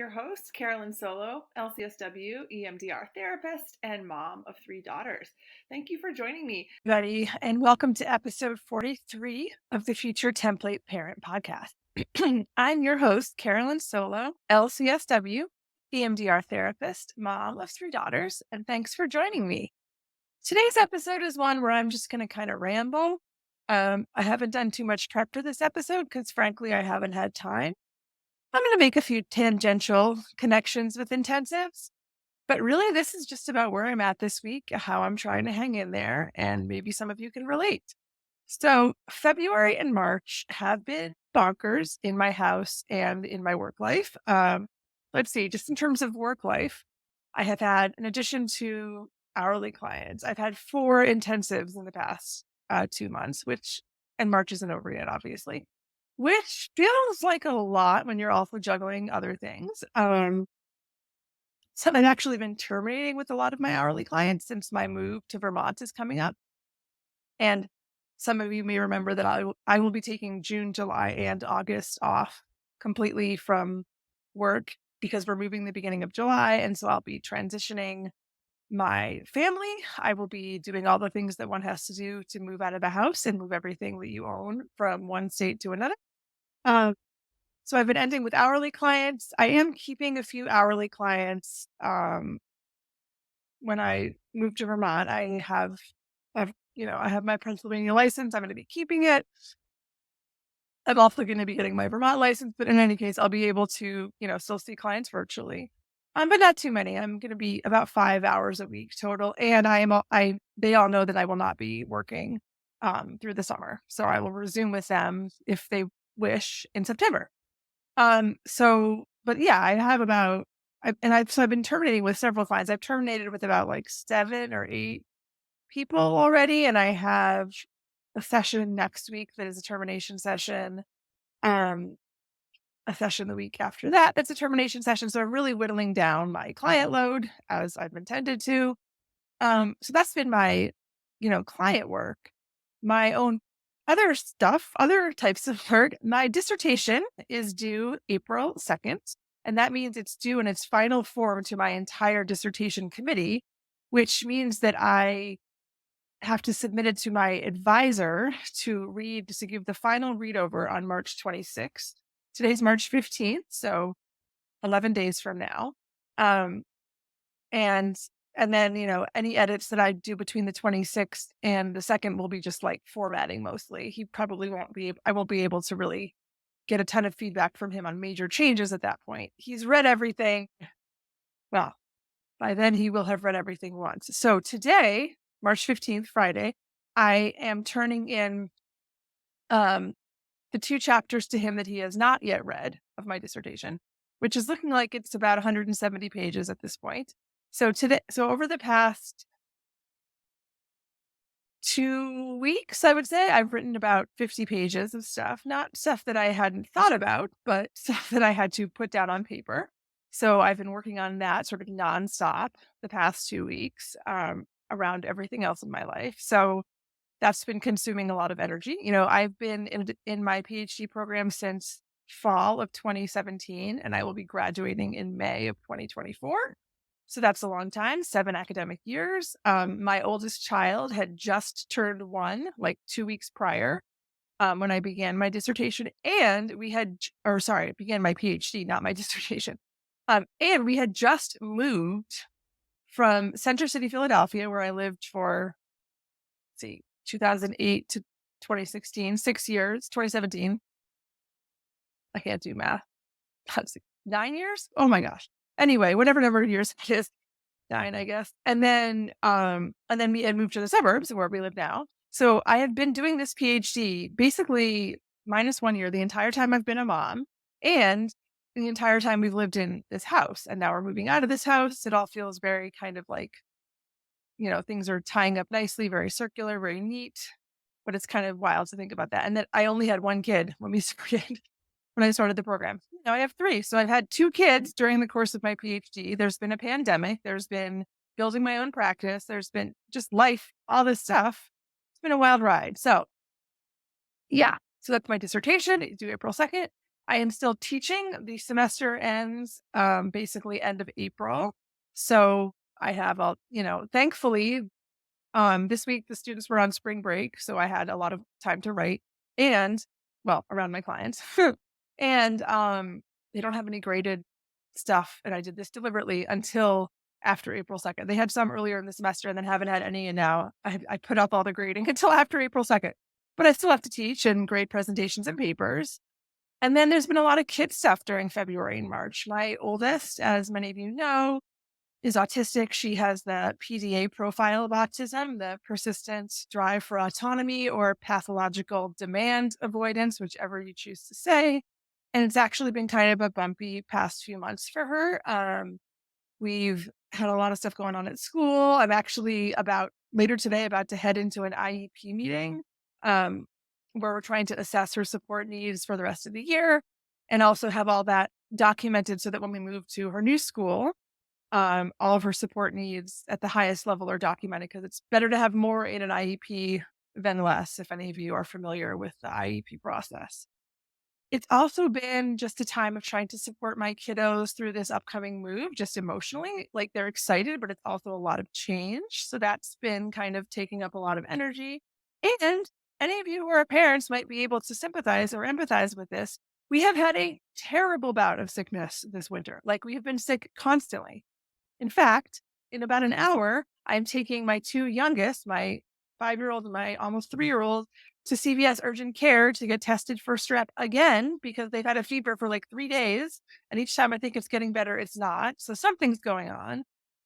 your host, Carolyn Solo, LCSW, EMDR therapist, and mom of 3 daughters. Thank you for joining me, everybody, and welcome to episode 43 of the Future Template Parent Podcast. I'm your host, Carolyn Solo, LCSW, EMDR therapist, mom of 3 daughters, and thanks for joining me. Today's episode is one where I'm just going to kind of ramble. I haven't done too much prep for this episode because, frankly, I haven't had time. I'm going to make a few tangential connections with intensives. But really, this is just about where I'm at this week, how I'm trying to hang in there, and maybe some of you can relate. So, February and March have been bonkers in my house and in my work life. Let's see, just in terms of work life, I have had, in addition to hourly clients, I've had 4 intensives in the past 2 months, and March isn't over yet, obviously, which feels like a lot when you're also juggling other things. So I've actually been terminating with a lot of my hourly clients since my move to Vermont is coming up. And some of you may remember that I will be taking June, July, and August off completely from work because we're moving the beginning of July. And so I'll be transitioning my family. I will be doing all the things that one has to do to move out of the house and move everything that you own from one state to another. Um, so I've been ending with hourly clients. I am keeping a few hourly clients. When I moved to Vermont, I have my Pennsylvania license. I'm going to be keeping it. I'm also going to be getting my Vermont license, but in any case, I'll be able to, still see clients virtually. But not too many. I'm going to be about 5 hours a week total. And they all know that I will not be working through the summer. So I will resume with them if they wish in September. But yeah, I've been terminating with several clients. I've terminated with about like 7 or 8 people already. And I have a session next week that is a termination session. Um, a session the week after that, that's a termination session. So I'm really whittling down my client load as I've intended to. So that's been my, client work. My own other types of work. My dissertation is due April 2nd, and that means it's due in its final form to my entire dissertation committee, which means that I have to submit it to my advisor to give the final read over on March 26th. Today's March 15th, so 11 days from now. Um, and and then, any edits that I do between the 26th and the 2nd will be just like formatting mostly. I won't be able to really get a ton of feedback from him on major changes at that point. He's read everything. Well, by then he will have read everything once. So today, March 15th, Friday, I am turning in um, the 2 chapters to him that he has not yet read of my dissertation, which is looking like it's about 170 pages at this point. So over the past 2 weeks, I would say I've written about 50 pages of stuff, not stuff that I hadn't thought about, but stuff that I had to put down on paper. So I've been working on that sort of nonstop the past 2 weeks, around everything else in my life. So that's been consuming a lot of energy. I've been in my PhD program since fall of 2017, and I will be graduating in May of 2024. So that's a long time, 7 academic years. My oldest child had just turned 1, like 2 weeks prior, when I began my dissertation, and began my PhD, not my dissertation. And we had just moved from Center City, Philadelphia, where I lived for, 2008 to 2016, 6 years, 2017. I can't do math. That's 9 years? Oh my gosh. Anyway, whatever number of years it is, 9, I guess. And then we had moved to the suburbs where we live now. So I had been doing this PhD basically minus 1 year the entire time I've been a mom and the entire time we've lived in this house. And now we're moving out of this house. It all feels very kind of like, things are tying up nicely, very circular, very neat. But it's kind of wild to think about that. And that I only had 1 kid when I started the program. Now I have 3. So I've had 2 kids during the course of my PhD. There's been a pandemic. There's been building my own practice. There's been just life, all this stuff. It's been a wild ride. So yeah, so that's my dissertation. It's due April 2nd. I am still teaching. The semester ends basically end of April. So I have thankfully, this week the students were on spring break, so I had a lot of time to write and well, around my clients. And they don't have any graded stuff, and I did this deliberately until after April 2nd. They had some earlier in the semester and then haven't had any, and now I put up all the grading until after April 2nd. But I still have to teach and grade presentations and papers. And then there's been a lot of kid stuff during February and March. My oldest, as many of you know, is autistic. She has the PDA profile of autism, the persistent drive for autonomy or pathological demand avoidance, whichever you choose to say. And it's actually been kind of a bumpy past few months for her. We've had a lot of stuff going on at school. I'm actually later today about to head into an IEP meeting um, where we're trying to assess her support needs for the rest of the year and also have all that documented so that when we move to her new school, all of her support needs at the highest level are documented because it's better to have more in an IEP than less, if any of you are familiar with the IEP process. It's also been just a time of trying to support my kiddos through this upcoming move, just emotionally. Like they're excited, but it's also a lot of change. So that's been kind of taking up a lot of energy. And any of you who are parents might be able to sympathize or empathize with this. We have had a terrible bout of sickness this winter. Like we have been sick constantly. In fact, in about an hour, I'm taking my two youngest, my 5-year-old and my almost 3-year-old, to CVS urgent care to get tested for strep again because they've had a fever for like 3 days. And each time I think it's getting better, it's not. So something's going on.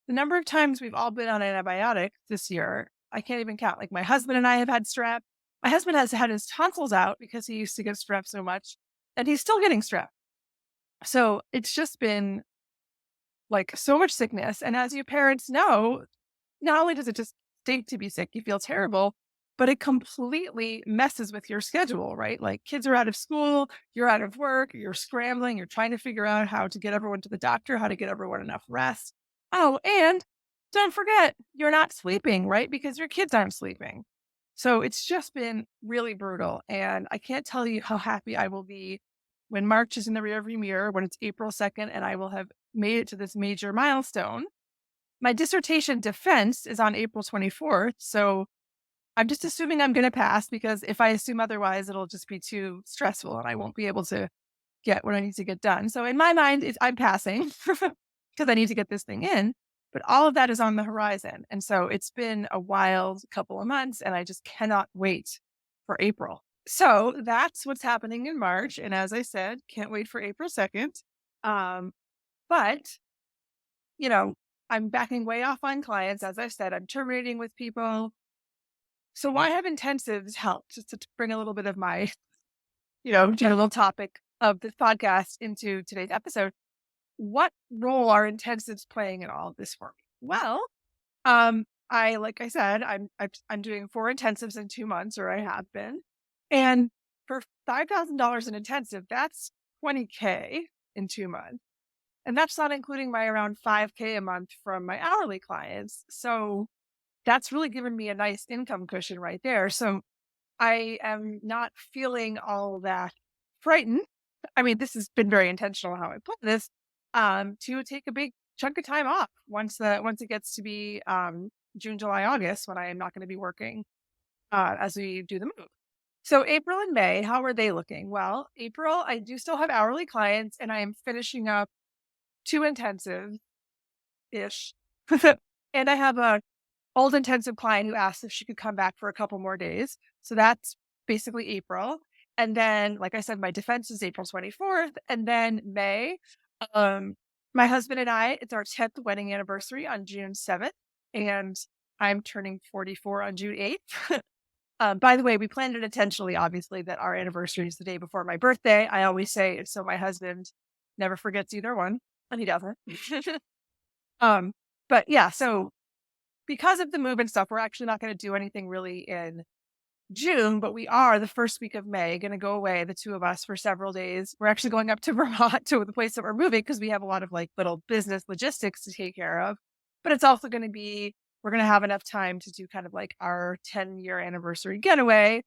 The number of times we've all been on antibiotics this year, I can't even count. Like my husband and I have had strep. My husband has had his tonsils out because he used to get strep so much, and he's still getting strep. So it's just been like so much sickness. And as you parents know, not only does it just stink to be sick, you feel terrible, but it completely messes with your schedule, right? Like kids are out of school, you're out of work, you're scrambling, you're trying to figure out how to get everyone to the doctor, how to get everyone enough rest. Oh, and don't forget, you're not sleeping, right? Because your kids aren't sleeping. So it's just been really brutal. And I can't tell you how happy I will be when March is in the rearview mirror, when it's April 2nd, and I will have made it to this major milestone. My dissertation defense is on April 24th. So I'm just assuming I'm going to pass because if I assume otherwise, it'll just be too stressful and I won't be able to get what I need to get done. So in my mind, I'm passing because I need to get this thing in. But all of that is on the horizon. And so it's been a wild couple of months and I just cannot wait for April. So that's what's happening in March. And as I said, can't wait for April 2nd. But, you know, I'm backing way off on clients. As I said, I'm terminating with people. So why have intensives helped? Just to bring a little bit of my, general topic of this podcast into today's episode. What role are intensives playing in all of this for me? Well, like I said, I'm doing 4 intensives in 2 months, or I have been. And for $5,000 in intensive, that's $20K in 2 months. And that's not including my around $5K a month from my hourly clients. So that's really given me a nice income cushion right there. So I am not feeling all that frightened. I mean, this has been very intentional how I put this, to take a big chunk of time off once it gets to be June, July, August, when I am not going to be working as we do the move. So April and May, how are they looking? Well, April, I do still have hourly clients and I am finishing up 2 intensive ish. And I have a old intensive client who asked if she could come back for a couple more days. So that's basically April. And then, like I said, my defense is April 24th. And then May, my husband and I, it's our 10th wedding anniversary on June 7th. And I'm turning 44 on June 8th. By the way, we planned it intentionally, obviously, that our anniversary is the day before my birthday. I always say it so my husband never forgets either one, and he doesn't. But yeah, so because of the move and stuff, we're actually not going to do anything really in June, but we are the first week of May going to go away, the two of us, for several days. We're actually going up to Vermont to the place that we're moving because we have a lot of like little business logistics to take care of. But it's also going to be, we're going to have enough time to do kind of like our 10-year anniversary getaway.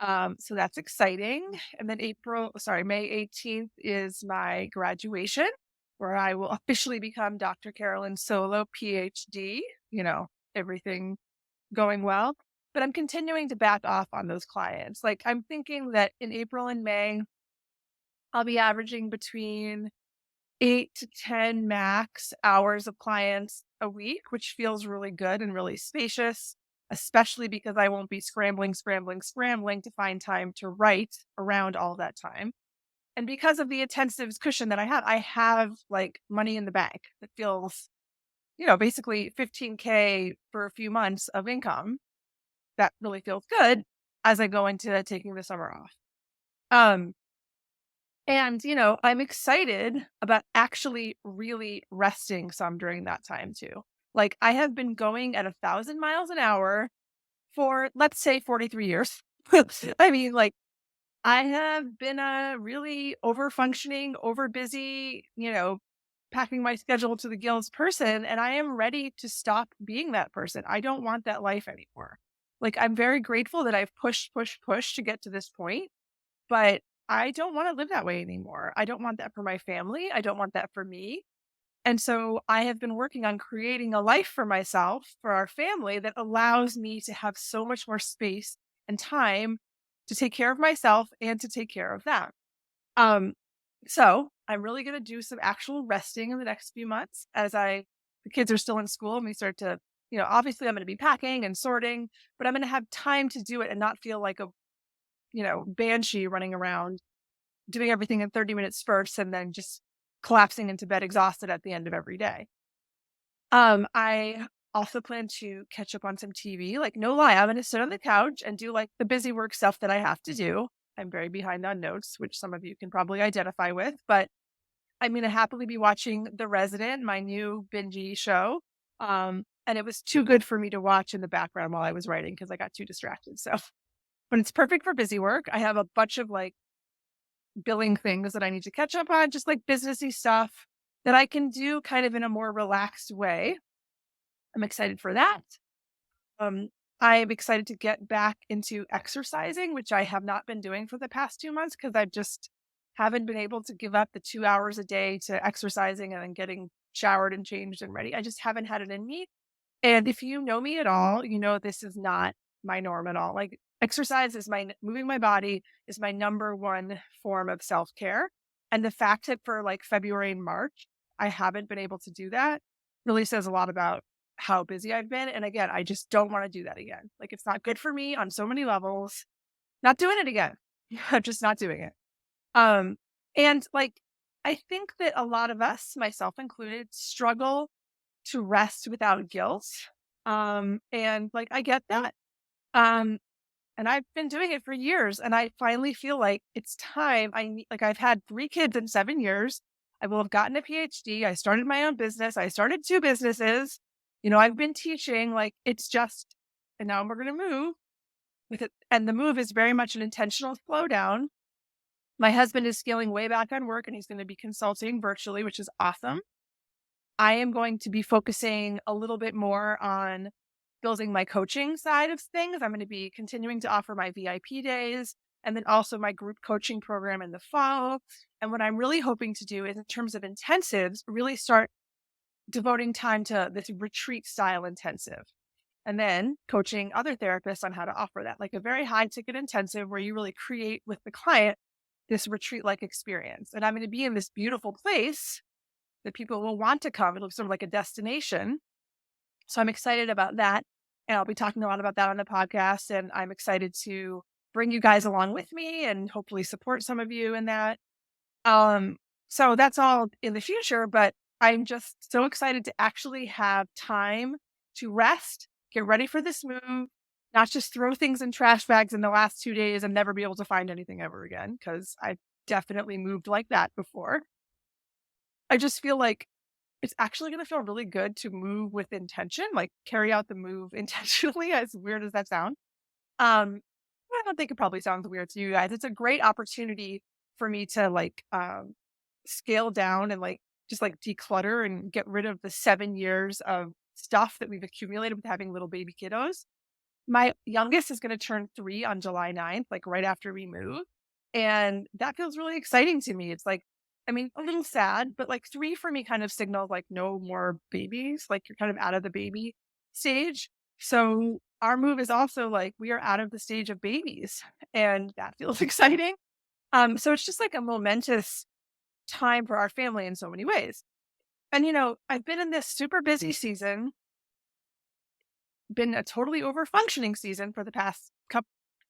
So that's exciting. And then May 18th is my graduation, where I will officially become Dr. Carolyn Solo, PhD, you know, everything going well. But I'm continuing to back off on those clients. Like, I'm thinking that in April and May, I'll be averaging between 8 to 10 max hours of clients a week, which feels really good and really spacious, especially because I won't be scrambling to find time to write around all that time. And because of the intensive cushion that I have like money in the bank that feels, basically 15K for a few months of income. That really feels good as I go into taking the summer off. Um, and, I'm excited about actually really resting some during that time too. Like, I have been going at 1,000 miles an hour for, let's say, 43 years. I mean, like, I have been a really over functioning, over busy, packing my schedule to the gills person. And I am ready to stop being that person. I don't want that life anymore. Like, I'm very grateful that I've pushed to get to this point, but I don't want to live that way anymore. I don't want that for my family. I don't want that for me. And so I have been working on creating a life for myself, for our family, that allows me to have so much more space and time to take care of myself and to take care of them. Um, so I'm really going to do some actual resting in the next few months the kids are still in school and we start to, obviously I'm going to be packing and sorting, but I'm going to have time to do it and not feel like a, banshee running around doing everything in 30 minutes first and then just collapsing into bed exhausted at the end of every day. I also plan to catch up on some TV. Like, no lie, I'm going to sit on the couch and do like the busy work stuff that I have to do. I'm very behind on notes, which some of you can probably identify with, but I'm going to happily be watching The Resident, my new binge show. And it was too good for me to watch in the background while I was writing because I got too distracted. So, but it's perfect for busy work. I have a bunch of like billing things that I need to catch up on, just like businessy stuff that I can do kind of in a more relaxed way. I'm excited for that. Um, I'm excited to get back into exercising, which I have not been doing for the past 2 months because I just haven't been able to give up the 2 hours a day to exercising and then getting showered and changed and ready. I just haven't had it in me. And if you know me at all, you know this is not my norm at all. Like, exercise is moving my body is my number one form of self-care. And the fact that for like February and March, I haven't been able to do that really says a lot about how busy I've been. And again, I just don't want to do that again. Like, it's not good for me on so many levels. Not doing it again. I'm just not doing it. Um, and like, I think that a lot of us, myself included, struggle to rest without guilt. And like, I get that. Um, and I've been doing it for years and I finally feel like it's time. Like, I've had 3 kids in 7 years. I will have gotten a PhD. I started my own business. I started 2 businesses. I've been teaching, like, it's just, and now we're going to move with it. And the move is very much an intentional slowdown. My husband is scaling way back on work and he's going to be consulting virtually, which is awesome. I am going to be focusing a little bit more on building my coaching side of things. I'm going to be continuing to offer my VIP days and then also my group coaching program in the fall. And what I'm really hoping to do is, in terms of intensives, really start devoting time to this retreat style intensive and then coaching other therapists on how to offer that, like a very high ticket intensive where you really create with the client this retreat like experience. And I'm going to be in this beautiful place that people will want to come. It looks sort of like a destination. So I'm excited about that. And I'll be talking a lot about that on the podcast. And I'm excited to bring you guys along with me and hopefully support some of you in that. Um, so that's all in the future, but I'm just so excited to actually have time to rest, get ready for this move, not just throw things in trash bags in the last 2 days and never be able to find anything ever again, because I've definitely moved like that before. I just feel like it's actually gonna feel really good to move with intention, like, carry out the move intentionally, as weird as that sounds. Um, I don't think it probably sounds weird to you guys. It's a great opportunity for me to, like, scale down and, like, just, like, declutter and get rid of the 7 years of stuff that we've accumulated with having little baby kiddos. My youngest is going to turn 3 on July 9th, like right after we move. And that feels really exciting to me. It's like, I mean, a little sad, but like 3 for me kind of signals like no more babies, like you're kind of out of the baby stage. So our move is also like we are out of the stage of babies, and that feels exciting. So it's just like a momentous time for our family in so many ways. And I've been in this super busy season, been a totally over functioning season for the past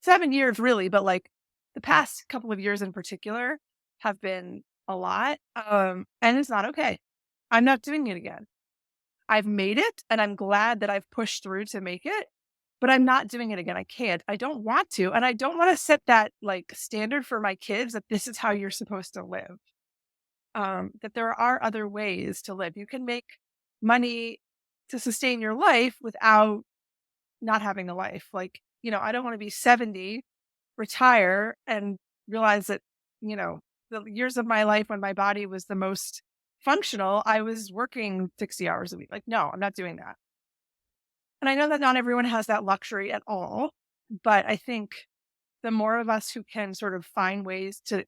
7 years, really, but like the past couple of years in particular have been a lot. And it's not okay. I'm not doing it again. I've made it, and I'm glad that I've pushed through to make it, but I'm not doing it again. I can't. I don't want to. And I don't want to set that like standard for my kids that this is how you're supposed to live. That there are other ways to live. You can make money to sustain your life without not having a life. Like, I don't want to be 70, retire, and realize that, the years of my life when my body was the most functional, I was working 60 hours a week. Like, no, I'm not doing that. And I know that not everyone has that luxury at all, but I think the more of us who can sort of find ways to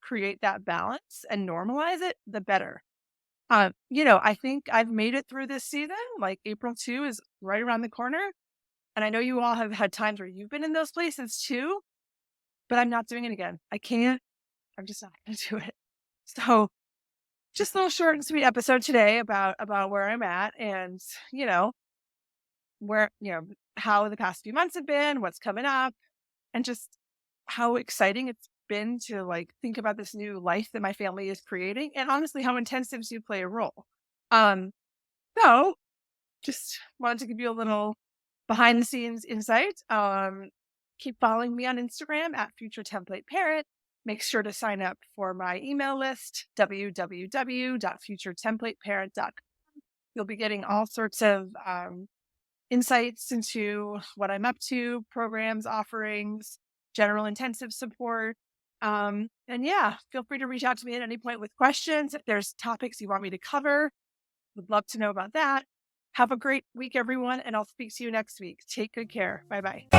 create that balance and normalize it, the better. I think I've made it through this season. Like April 2 is right around the corner. And I know you all have had times where you've been in those places too, but I'm not doing it again. I can't. I'm just not going to do it. So, just a little short and sweet episode today about where I'm at, and where how the past few months have been, what's coming up, and just how exciting it's been to like think about this new life that my family is creating, and honestly, how intensives do play a role. Um, so just wanted to give you a little behind the scenes insight. Keep following me on Instagram at Future Template Parent. Make sure to sign up for my email list, www.futuretemplateparent.com. You'll be getting all sorts of insights into what I'm up to, programs, offerings, general intensive support. And yeah, feel free to reach out to me at any point with questions. If there's topics you want me to cover, would love to know about that. Have a great week, everyone, and I'll speak to you next week. Take good care. Bye-bye.